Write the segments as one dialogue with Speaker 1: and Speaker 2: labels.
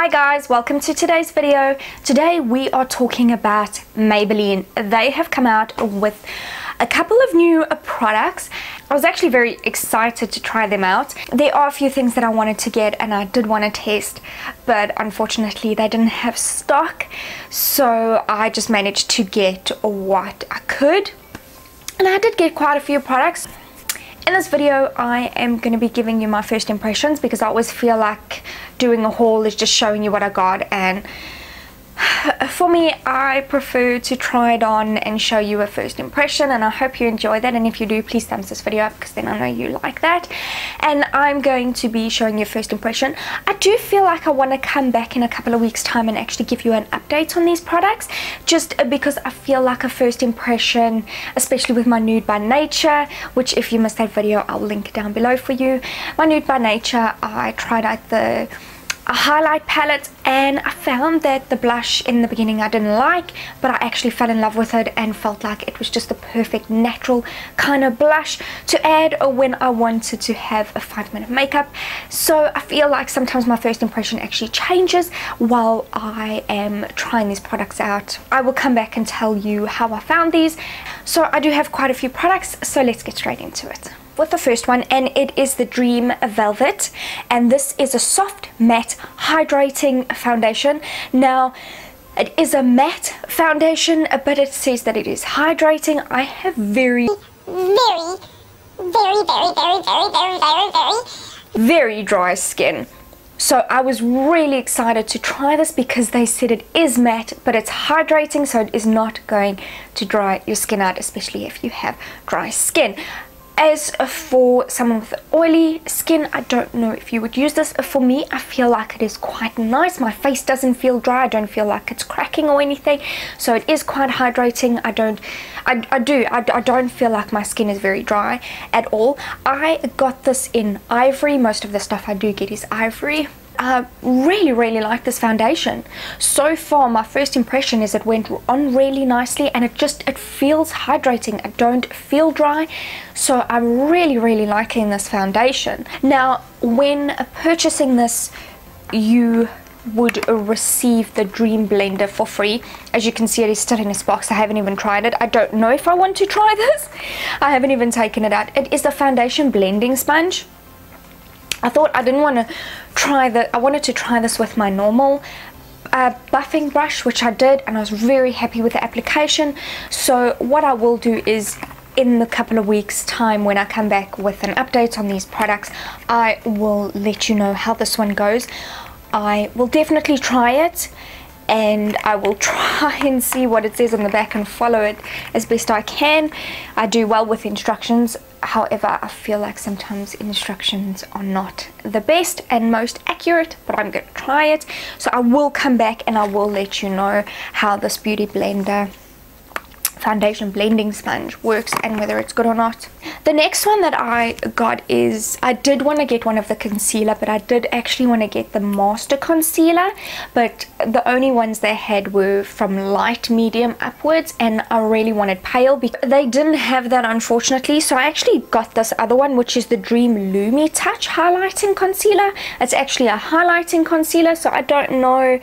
Speaker 1: Hi guys, welcome to today's video. Today we are talking about Maybelline. They have come out with a couple of new products. I was actually very excited to try them out. There are a few things that I wanted to get and I did want to test, but unfortunately they didn't have stock, so I just managed to get what I could. And I did get quite a few products. In this video I am going to be giving you my first impressions, because I always feel like doing a haul is just showing you what I got, and for me I prefer to try it on and show you a first impression, and I hope you enjoy that. And if you do, please thumbs this video up, because then I know you like that. And I'm going to be showing you a first impression. I do feel like I want to come back in a couple of weeks time and actually give you an update on these products, just because I feel like a first impression, especially with my Nude by Nature, which if you missed that video I'll link down below for you. My Nude by Nature, I tried out a highlight palette, and I found that the blush in the beginning I didn't like, but I actually fell in love with it and felt like it was just the perfect natural kind of blush to add when I wanted to have a 5-minute makeup. So I feel like sometimes my first impression actually changes while I am trying these products out. I will come back and tell you how I found these. So I do have quite a few products, so let's get straight into it with the first one, and it is the Dream Velvet, and this is a soft matte hydrating foundation. Now it is a matte foundation, but it says that it is hydrating. I have very dry skin, so I was really excited to try this because they said it is matte but it's hydrating, so it is not going to dry your skin out, especially if you have dry skin. As for someone with oily skin, I don't know if you would use this. For me, I feel like it is quite nice. My face doesn't feel dry. I don't feel like it's cracking or anything. So it is quite hydrating. I don't feel like my skin is very dry at all. I got this in ivory. Most of the stuff I do get is ivory. I really like this foundation. So far my first impression is it went on really nicely, and it feels hydrating. I don't feel dry, so I'm really liking this foundation. Now when purchasing this, you would receive the Dream Blender for free. As you can see, it is still in this box. I haven't even tried it. I don't know if I want to try this. I haven't even taken it out. It is the foundation blending sponge. I thought I didn't want to try that. I wanted to try this with my normal buffing brush, which I did, and I was very happy with the application. So what I will do is, in a couple of weeks time when I come back with an update on these products, I will let you know how this one goes. I will definitely try it, and I will try and see what it says on the back and follow it as best I can. I do well with instructions. However, I feel like sometimes instructions are not the best and most accurate, but I'm going to try it. So I will come back and I will let you know how this Beauty Blender foundation blending sponge works and whether it's good or not. The next one that I got is, I did want to get one of the concealer, but I did actually want to get the Master Concealer, but the only ones they had were from light, medium upwards, and I really wanted pale, because they didn't have that unfortunately. So I actually got this other one, which is the Dream Lumi Touch Highlighting Concealer. It's actually a highlighting concealer, so I don't know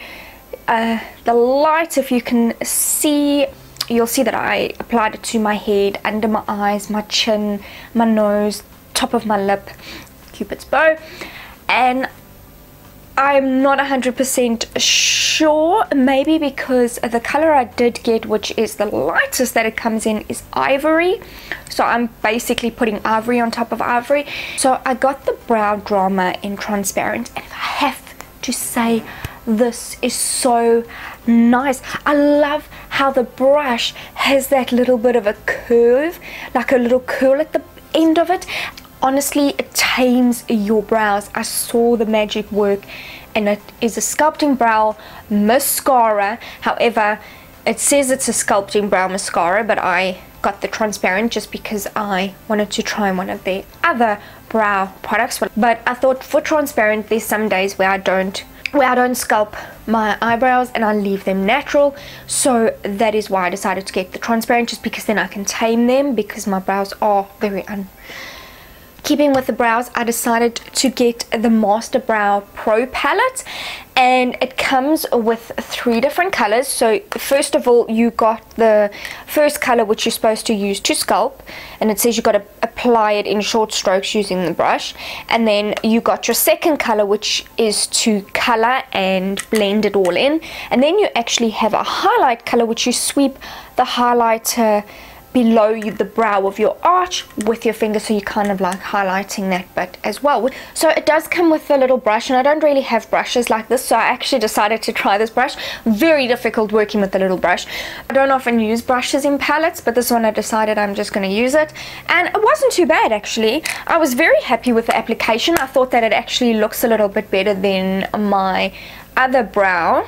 Speaker 1: the light, if you can see. You'll see that I applied it to my head, under my eyes, my chin, my nose, top of my lip, Cupid's bow, and I'm not 100% sure, maybe because the color I did get, which is the lightest that it comes in, is ivory. So I'm basically putting ivory on top of ivory. So I got the Brow Drama in transparent, and I have to say, this is so nice. I love how the brush has that little bit of a curve, like a little curl at the end of it. Honestly, it tames your brows. I saw the magic work, and it is a sculpting brow mascara. However, it says it's a sculpting brow mascara, but I got the transparent just because I wanted to try one of the other brow products. But I thought, for transparent, there's some days where I don't sculpt my eyebrows and I leave them natural, so that is why I decided to get the transparent, just because then I can tame them, because my brows are very keeping with the brows, I decided to get the Master Brow Pro palette, and it comes with 3 different colors. So first of all, you got the first color, which you're supposed to use to sculpt, and it says you got to apply it in short strokes using the brush. And then you got your second color, which is to color and blend it all in. And then you actually have a highlight color, which you sweep the highlighter below the brow of your arch with your finger, so you're kind of like highlighting that bit as well. So it does come with a little brush, and I don't really have brushes like this, so I actually decided to try this brush. Very difficult working with the little brush. I don't often use brushes in palettes, but this one I decided I'm just going to use it, and it wasn't too bad actually. I was very happy with the application. I thought that it actually looks a little bit better than my other brow.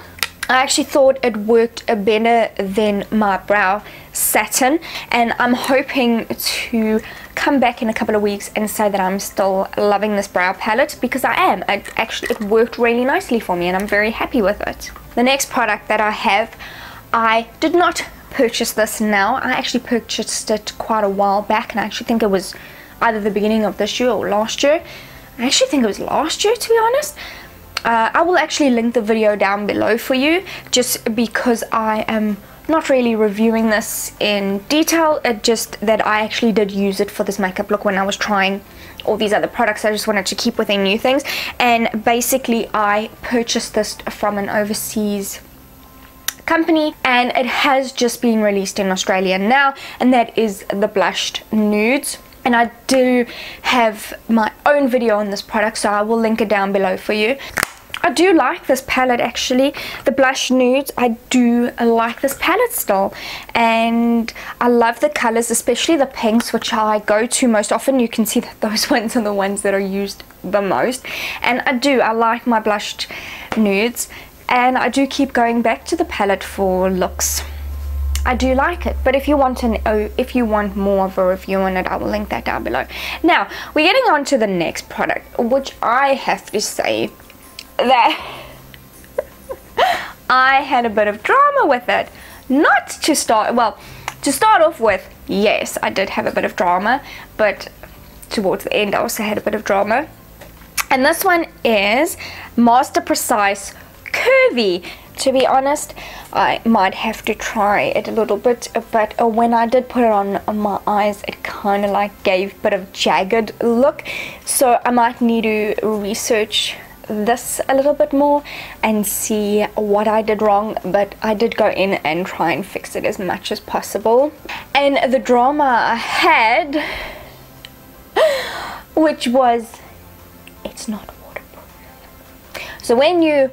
Speaker 1: I actually thought it worked better than my brow satin, and I'm hoping to come back in a couple of weeks and say that I'm still loving this brow palette, because I am. It worked really nicely for me, and I'm very happy with it. The next product that I have, I did not purchase this now. I actually purchased it quite a while back, and I actually think it was either the beginning of this year or last year. I actually think it was last year, to be honest. I will actually link the video down below for you, just because I am not really reviewing this in detail. It just that I actually did use it for this makeup look when I was trying all these other products. I just wanted to keep within new things, and basically I purchased this from an overseas company, and it has just been released in Australia now, and that is the Blushed Nudes. And I do have my own video on this product, so I will link it down below for you. I do like this palette actually, the Blush Nudes. I do like this palette still, and I love the colors, especially the pinks, which I go to most often. You can see that those ones are the ones that are used the most, and I like my Blushed Nudes, and I do keep going back to the palette for looks. I do like it, but if you want more of a review on it, I will link that down below. Now we're getting on to the next product, which I have to say that I had a bit of drama with it. Not to start, well, to start off with, yes, I did have a bit of drama, but towards the end I also had a bit of drama. And this one is Master Precise Curvy. To be honest, I might have to try it a little bit, but when I did put it on my eyes, it kind of like gave a bit of jagged look, so I might need to research this a little bit more and see what I did wrong. But I did go in and try and fix it as much as possible. And the drama I had, which was, it's not waterproof. So when you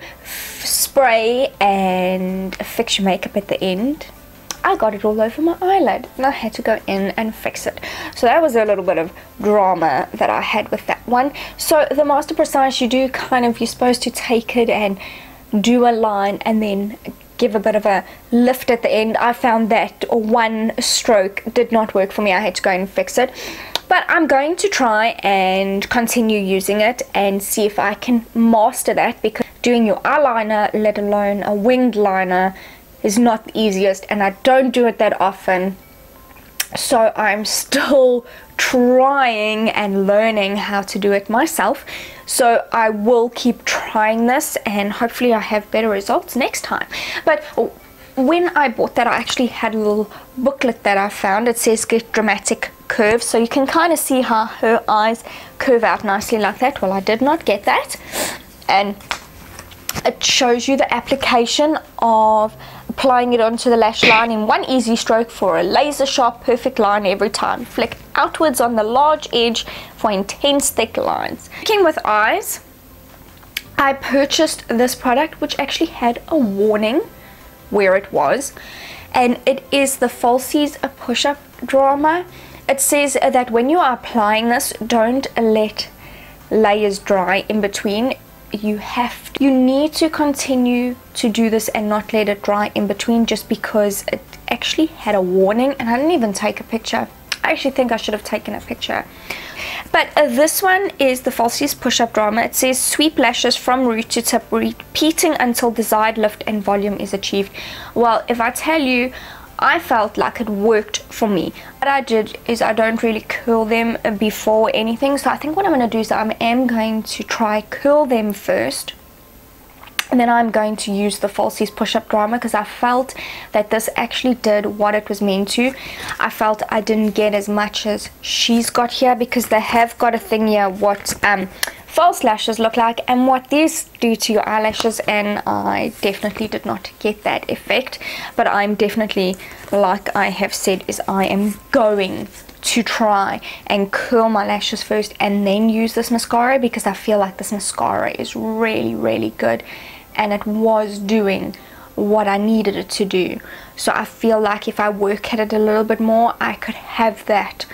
Speaker 1: spray and fix your makeup at the end, I got it all over my eyelid, and I had to go in and fix it. So that was a little bit of drama that I had with that one. So the Master Precise, you're supposed to take it and do a line and then give a bit of a lift at the end. I found that one stroke did not work for me. I had to go and fix it. But I'm going to try and continue using it and see if I can master that, because doing your eyeliner, let alone a winged liner, is not the easiest, and I don't do it that often. So I'm still trying and learning how to do it myself. So I will keep trying this, and hopefully I have better results next time. But when I bought that, I actually had a little booklet that I found. It says Get Dramatic Curves, so you can kind of see how her eyes curve out nicely like that. Well, I did not get that, and it shows you the application of applying it onto the lash line in one easy stroke for a laser sharp perfect line every time. Flick outwards on the large edge for intense thick lines. Working with eyes, I purchased this product, which actually had a warning where it was, and it is the Falsies Push-Up Drama. It says that when you are applying this, don't let layers dry in between. You need to continue to do this and not let it dry in between, just because it actually had a warning, and I didn't even take a picture. I actually think I should have taken a picture. But this one is the Falsies Push-Up Drama. It says sweep lashes from root to tip, repeating until desired lift and volume is achieved. Well, if I tell you, I felt like it worked for me. What I did is I don't really curl them before anything, so I think what I'm going to do is I am going to try curl them first, and then I'm going to use the Falsies push-up drama, because I felt that this actually did what it was meant to. I felt I didn't get as much as she's got here, because they have got a thing here what false lashes look like and what these do to your eyelashes, and I definitely did not get that effect. But I'm definitely, like I have said, is I am going to try and curl my lashes first and then use this mascara, because I feel like this mascara is really good and it was doing what I needed it to do. So I feel like if I work at it a little bit more, I could have that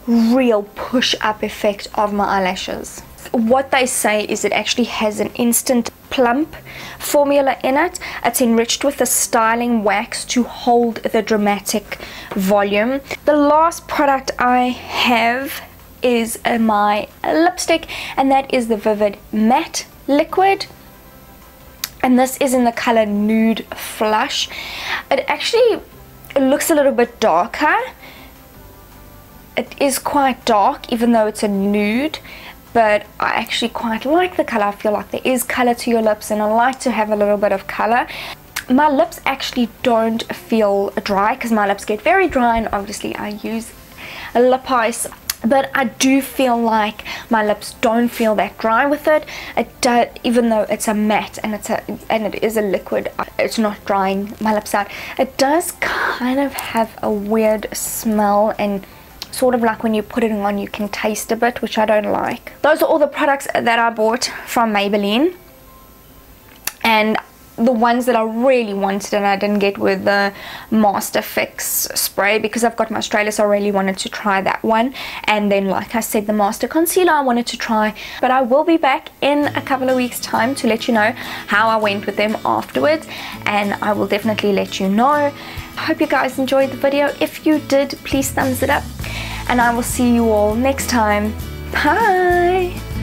Speaker 1: real push up effect of my eyelashes. What they say is it actually has an instant plump formula in it. It's enriched with a styling wax to hold the dramatic volume. The last product I have is my lipstick, and that is the Vivid Matte Liquid, and this is in the color Nude Flush. It actually looks a little bit darker. It is quite dark even though it's a nude, but I actually quite like the color. I feel like there is color to your lips, and I like to have a little bit of color. My lips actually don't feel dry, because my lips get very dry, and obviously I use a lip ice, but I do feel like my lips don't feel that dry with it. It does, even though it's a matte and it is a liquid, it's not drying my lips out. It does kind of have a weird smell, and sort of like when you put it on you can taste a bit, which I don't like. Those are all the products that I bought from Maybelline, and the ones that I really wanted and I didn't get were the Master Fix spray, because I've got my Australia, so I really wanted to try that one. And then, like I said, the Master Concealer I wanted to try, but I will be back in a couple of weeks time to let you know how I went with them afterwards, and I will definitely let you know. I hope you guys enjoyed the video. If you did, please thumbs it up, and I will see you all next time. Bye!